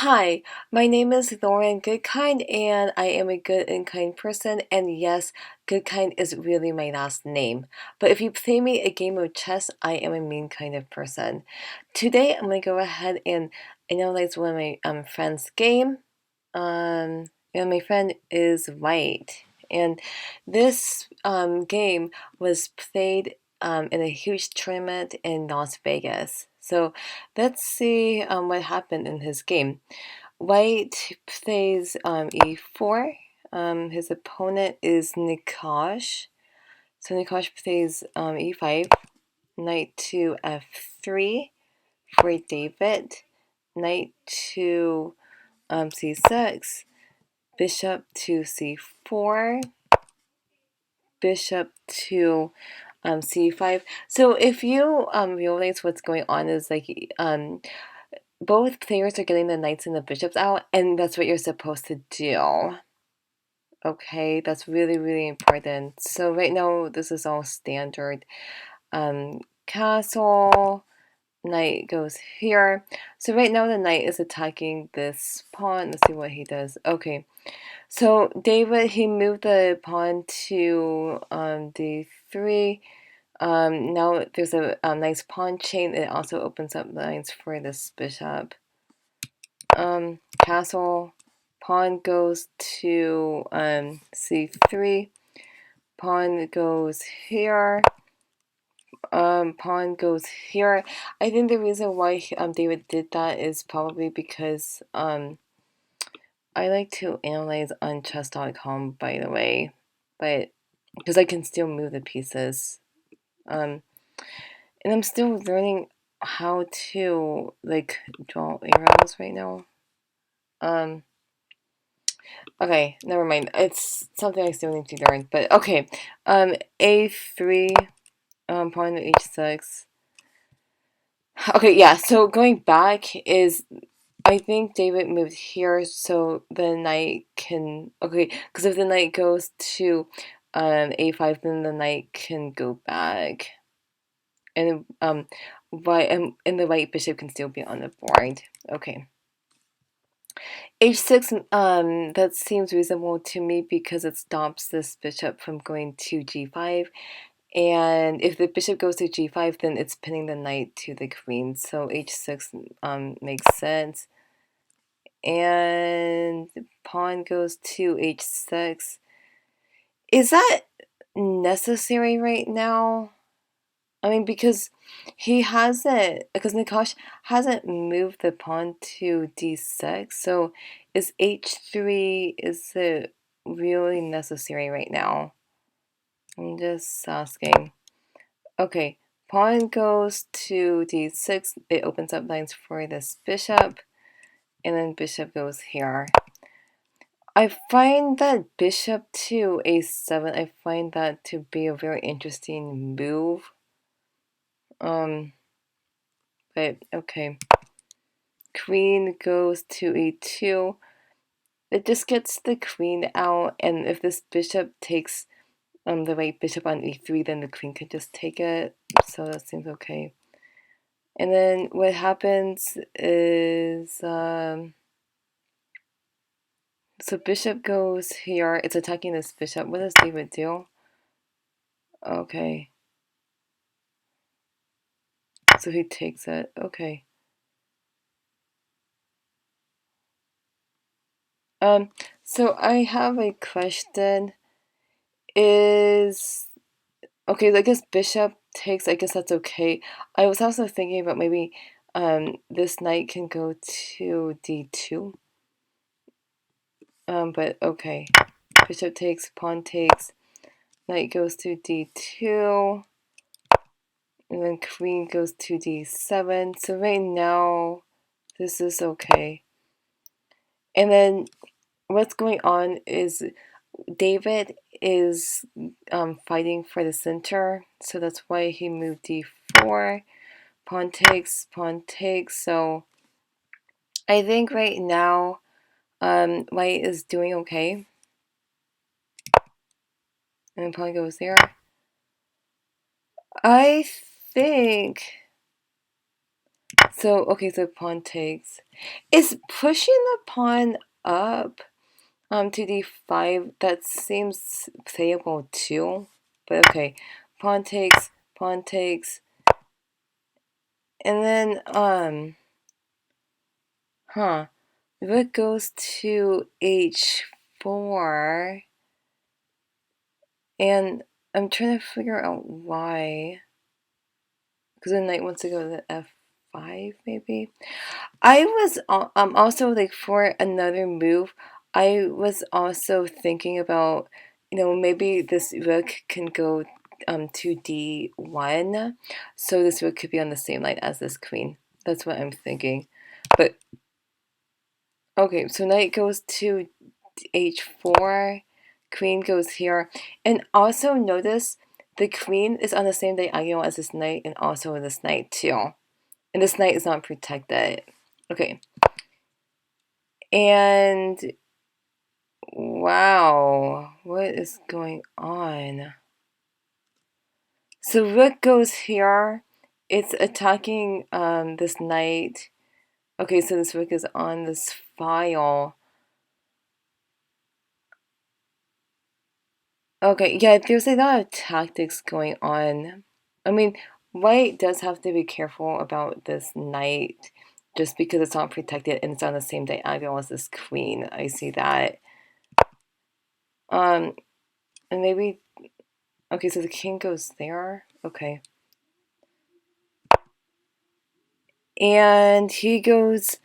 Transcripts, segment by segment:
Hi, my name is Lauren Goodkind, and I am a good and kind person. And yes, Goodkind is really my last name. But if you play me a game of chess, I am a mean kind of person. Today, I'm gonna go ahead and analyze one of my friend's game. And my friend is White, and this game was played in a huge tournament in Las Vegas. So let's see what happened in his game. White plays e4. His opponent is Nikosh. So Nikosh plays e5, knight to f3 for David, knight to c6, bishop to c4, bishop to c5. So if you realize what's going on is like both players are getting the knights and the bishops out, and that's what you're supposed to do. Okay, that's really, really important. So right now, this is all standard. Castle, knight goes here. So right now, the knight is attacking this pawn. Let's see what he does. Okay, so David, he moved the pawn to d3. Now there's a nice pawn chain. It also opens up lines for this bishop. Castle, pawn goes to c3, pawn goes here, pawn goes here. I think the reason why David did that is probably because I like to analyze on chess.com, by the way, but because I can still move the pieces. And I'm still learning how to like draw arrows right now. Okay, never mind. It's something I still need to learn. But okay. A3, pawn to h6. Okay, yeah, so going back is I think David moved here so the knight can okay, because if the knight goes to a5, then the knight can go back. And and the white bishop can still be on the board. Okay. H6, that seems reasonable to me because it stops this bishop from going to g5. And if the bishop goes to g5, then it's pinning the knight to the queen. So h6 makes sense. And pawn goes to h6. Is that necessary right now? I mean, because because Nikosh hasn't moved the pawn to d6, so is h3, is it really necessary right now? I'm just asking. Okay, pawn goes to d6, it opens up lines for this bishop, and then bishop goes here. I find that bishop to a7, I find that to be a very interesting move. But okay. Queen goes to e2. It just gets the queen out, and if this bishop takes the white bishop on e3, then the queen could just take it. So that seems okay. And then what happens is so bishop goes here. It's attacking this bishop. What does David do? Okay. So he takes it. Okay. So I have a question. Is okay, I guess bishop takes, I guess that's okay. I was also thinking about maybe this knight can go to d2. But okay. Bishop takes, pawn takes, knight goes to d2, and then queen goes to d7. So right now, this is okay. And then what's going on is David is fighting for the center, so that's why he moved d4. Pawn takes, pawn takes. So I think right now, white is doing okay. And pawn goes there. I think So, okay, so pawn takes. Is pushing the pawn up to d5, that seems playable too. But okay, pawn takes, and then, rook goes to h4, and I'm trying to figure out why. Because the knight wants to go to f5, maybe? I was also like for another move, I was also thinking about, maybe this rook can go to d1, so this rook could be on the same line as this queen. That's what I'm thinking. But okay, so knight goes to h4, queen goes here, and also notice the queen is on the same diagonal as this knight and also this knight too. And this knight is not protected. Okay. And wow, what is going on? So rook goes here. It's attacking this knight. Okay, so this rook is on this file. Okay, yeah, there's a lot of tactics going on. I mean, white does have to be careful about this knight just because it's not protected and it's on the same diagonal as this queen. I see that. And maybe, okay, so the king goes there. Okay. And he goes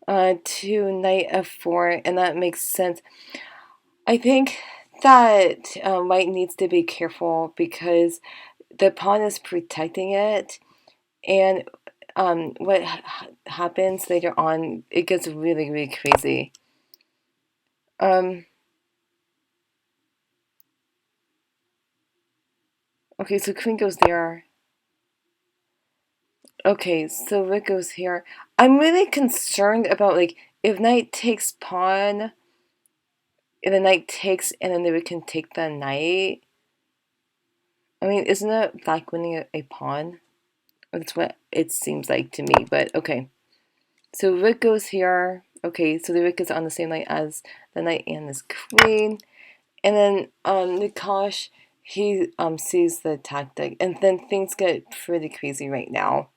to knight f4, and that makes sense. I think that white needs to be careful because the pawn is protecting it, and what happens later on, it gets really, really crazy. Okay, so queen goes there. Okay, so rook goes here. I'm really concerned about, like, if knight takes pawn, and the knight takes, and then we can take the knight. I mean, isn't it black winning a pawn? That's what it seems like to me, but okay. So rook goes here. Okay, so the rook is on the same line as the knight and this queen. And then Nikosh, he sees the tactic, and then things get pretty crazy right now.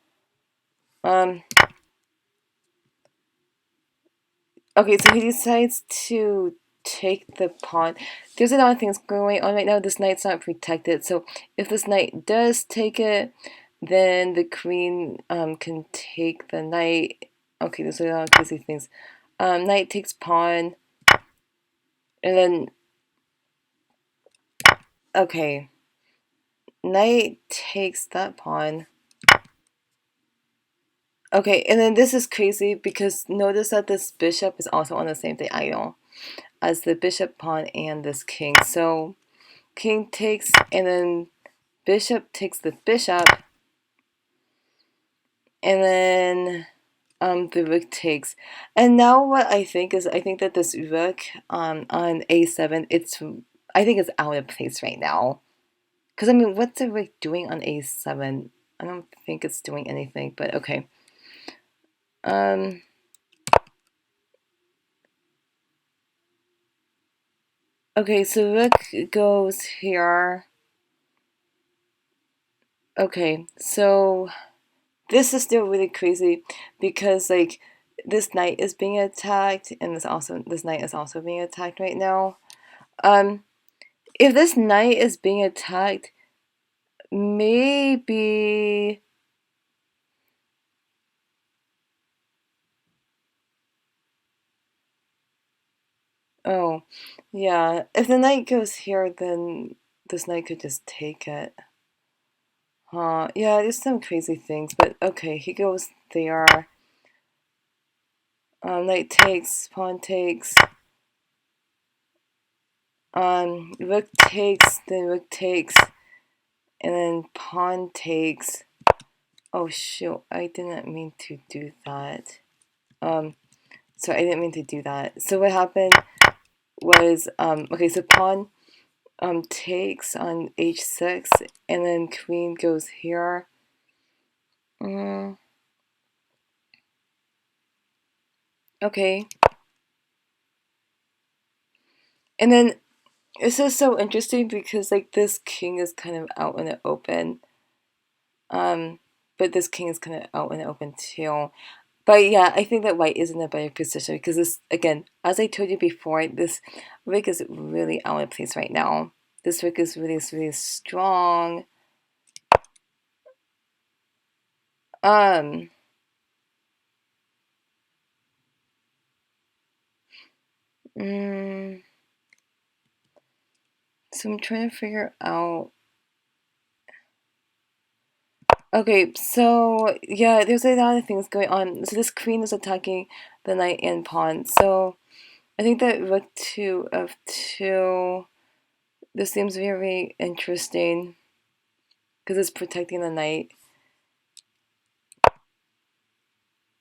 Okay, so he decides to take the pawn. There's a lot of things going on right now. This knight's not protected, so if this knight does take it, then the queen can take the knight. Okay, there's a lot of crazy things. Knight takes pawn, and then okay, knight takes that pawn. Okay, and then this is crazy because notice that this bishop is also on the same diagonal as the bishop, pawn, and this king. So king takes, and then bishop takes the bishop, and then the rook takes. And now what I think is, I think that this rook on a7, I think it's out of place right now. Because I mean, what's the rook doing on a7? I don't think it's doing anything, but okay. Okay, so rook goes here. Okay, so this is still really crazy because like this knight is being attacked and this knight is also being attacked right now. If this knight is being attacked, maybe oh yeah, if the knight goes here, then this knight could just take it. Huh, yeah, there's some crazy things, but okay, he goes there. Knight takes, pawn takes, rook takes, then rook takes, and then pawn takes. Oh shoot, I didn't mean to do that. So I didn't mean to do that. So what happened was, okay, so pawn takes on h6, and then queen goes here. Okay. And then this is so interesting because like this king is kind of out in the open. But this king is kind of out in the open too. But yeah, I think that white is in a better position because this, again, as I told you before, this rook is really out of place right now. This rook is really, really strong. Um, mm, so I'm trying to figure out. Okay, so yeah, there's a lot of things going on. So this queen is attacking the knight and pawn. So I think that rook to f2. This seems very interesting because it's protecting the knight.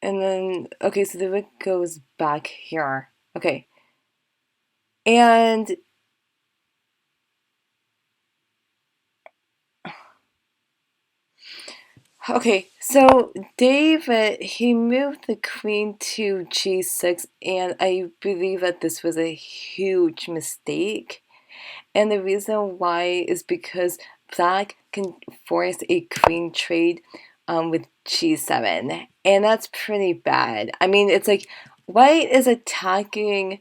And then, okay, so the rook goes back here. Okay. And, okay, so David, he moved the queen to g6, and I believe that this was a huge mistake. And the reason why is because black can force a queen trade with g7, and that's pretty bad. I mean, it's like white is attacking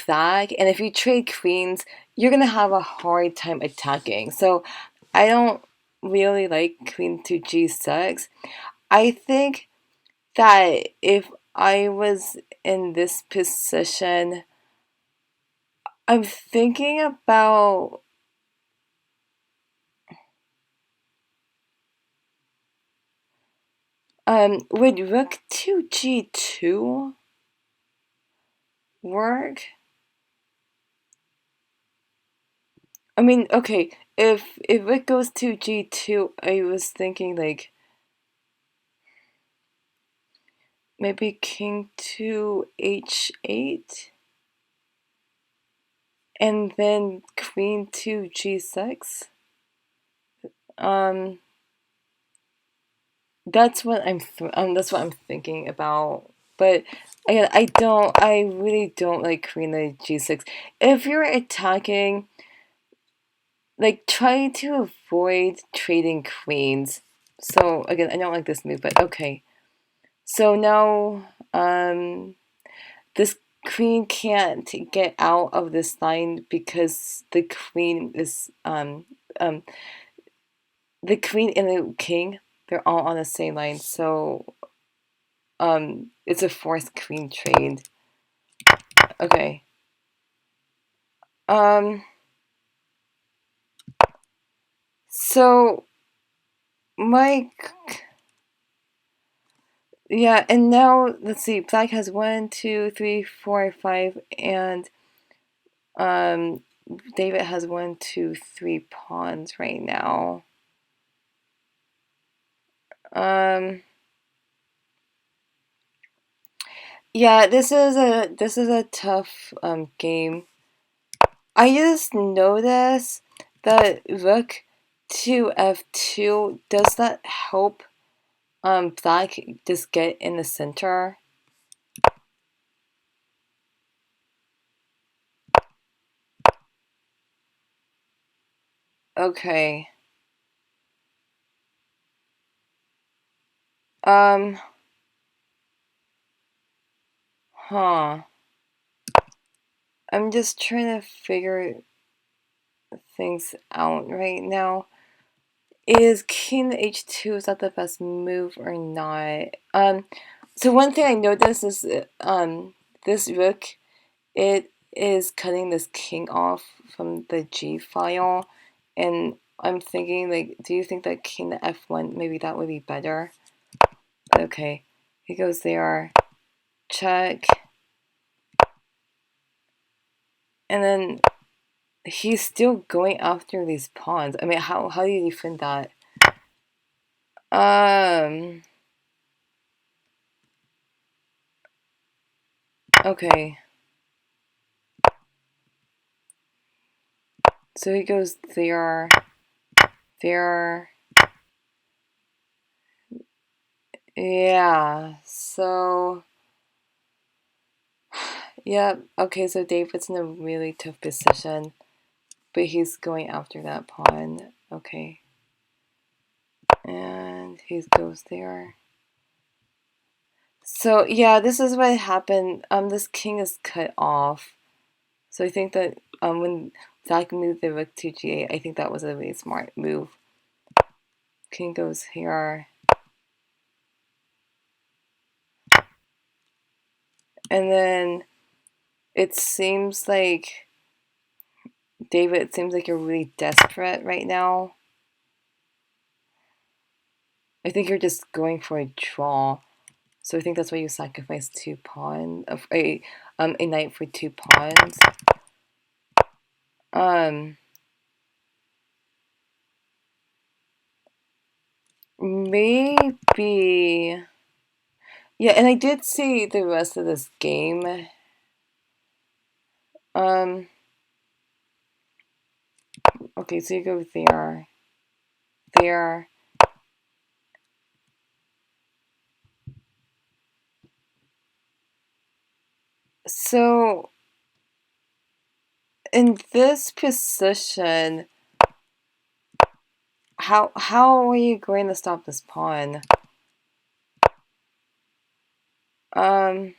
black, and if you trade queens, you're gonna have a hard time attacking. So I don't really like queen to g6. I think that if I was in this position, I'm thinking about would rook to g2 work? I mean, okay, if rook goes to g2, I was thinking like maybe king to h8 and then queen to g6. Um, that's what I'm thinking about. But again, I really don't like queen to g6. If you're attacking, like try to avoid trading queens. So again, I don't like this move, but okay. So now this queen can't get out of this line because um the queen and the king, they're all on the same line. So it's a forced queen trade. Okay. Um so my Yeah, and now let's see. Black has one, two, three, four, five, and um, David has one, two, three pawns right now. Um, yeah, this is a tough game. I just noticed that rook to f2, does that help Black just get in the center? Okay. Um, huh. I'm just trying to figure things out right now. Is king h2, is that the best move or not? So one thing I noticed is this rook, it is cutting this king off from the g file, and I'm thinking like, do you think that king to f1, maybe that would be better? Okay, he goes there, check, and then he's still going after these pawns. I mean, how do you defend that? Okay. So he goes there, there. Yeah, so Yeah, okay, so David's in a really tough position, but he's going after that pawn. Okay. And he goes there. So yeah, this is what happened. This king is cut off. So I think that when Zach moved the rook to g8, I think that was a really smart move. King goes here. And then it seems like David, it seems like you're really desperate right now. I think you're just going for a draw. So I think that's why you sacrifice two pawns, a knight for two pawns. Um, maybe. Yeah, and I did see the rest of this game. Um, okay, so you go there, there. So in this position, how are you going to stop this pawn? Um,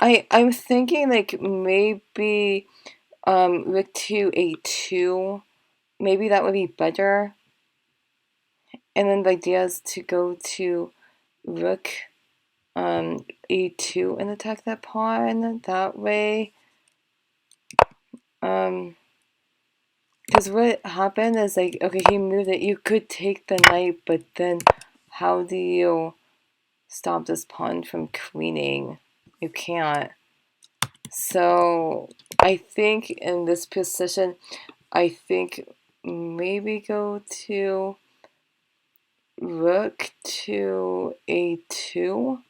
I'm thinking like maybe rook to a2. Maybe that would be better. And then the idea is to go to rook e2 and attack that pawn that way. Because what happened is like, okay, he moved it. You could take the knight, but then how do you stop this pawn from queening? You can't. So I think in this position, I think maybe go to rook to a2.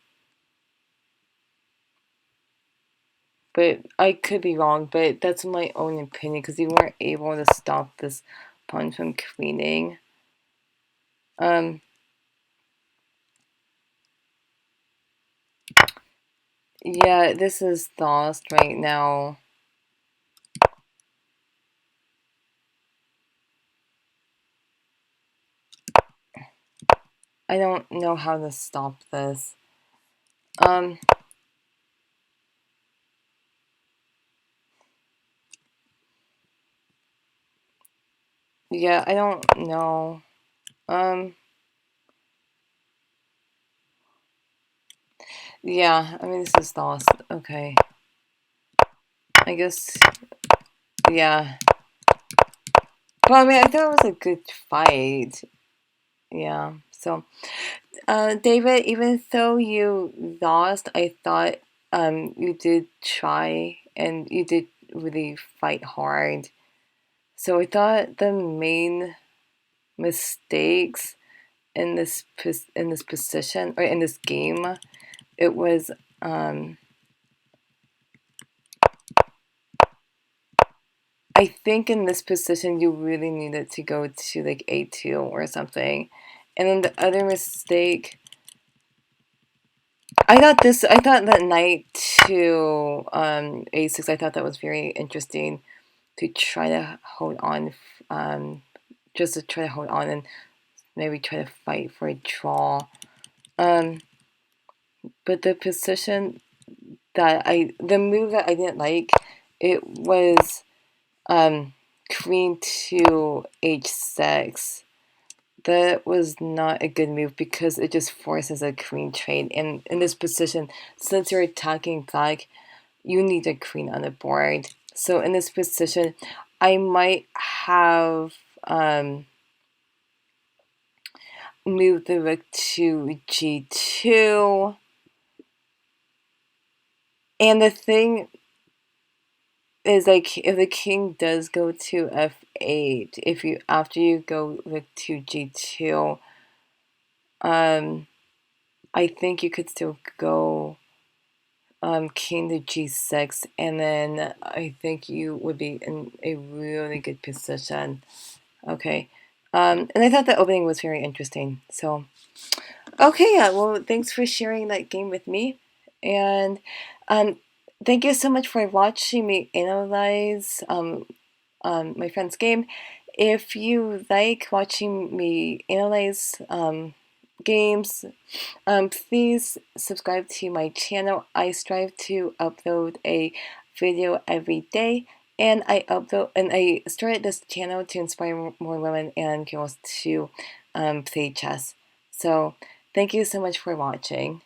But I could be wrong, but that's my own opinion because you weren't able to stop this pawn from queening. Yeah, this is lost right now. I don't know how to stop this. Um, yeah, I don't know. Um, yeah, I mean, this is lost. Okay. I guess, yeah. Well, I mean, I thought it was a good fight. Yeah, so, David, even though you lost, I thought, you did try and you did really fight hard. So I thought the main mistakes in this position or in this game, it was I think in this position you really needed to go to like a2 or something. And then the other mistake, I thought that knight to a6, I thought that was very interesting to try to hold on, just to try to hold on and maybe try to fight for a draw. Um, but the move that I didn't like, it was queen to h6. That was not a good move because it just forces a queen trade. And in this position, since you're attacking black, you need a queen on the board. So in this position, I might have moved the rook to g2. And the thing is, like, if the king does go to f8, if you after you go rook to g2, I think you could still go king to g6, and then I think you would be in a really good position. Okay. And I thought the opening was very interesting. So, okay, yeah, well, thanks for sharing that game with me. And um, thank you so much for watching me analyze my friend's game. If you like watching me analyze games, please subscribe to my channel. I strive to upload a video every day, and I started this channel to inspire more women and girls to play chess. So thank you so much for watching.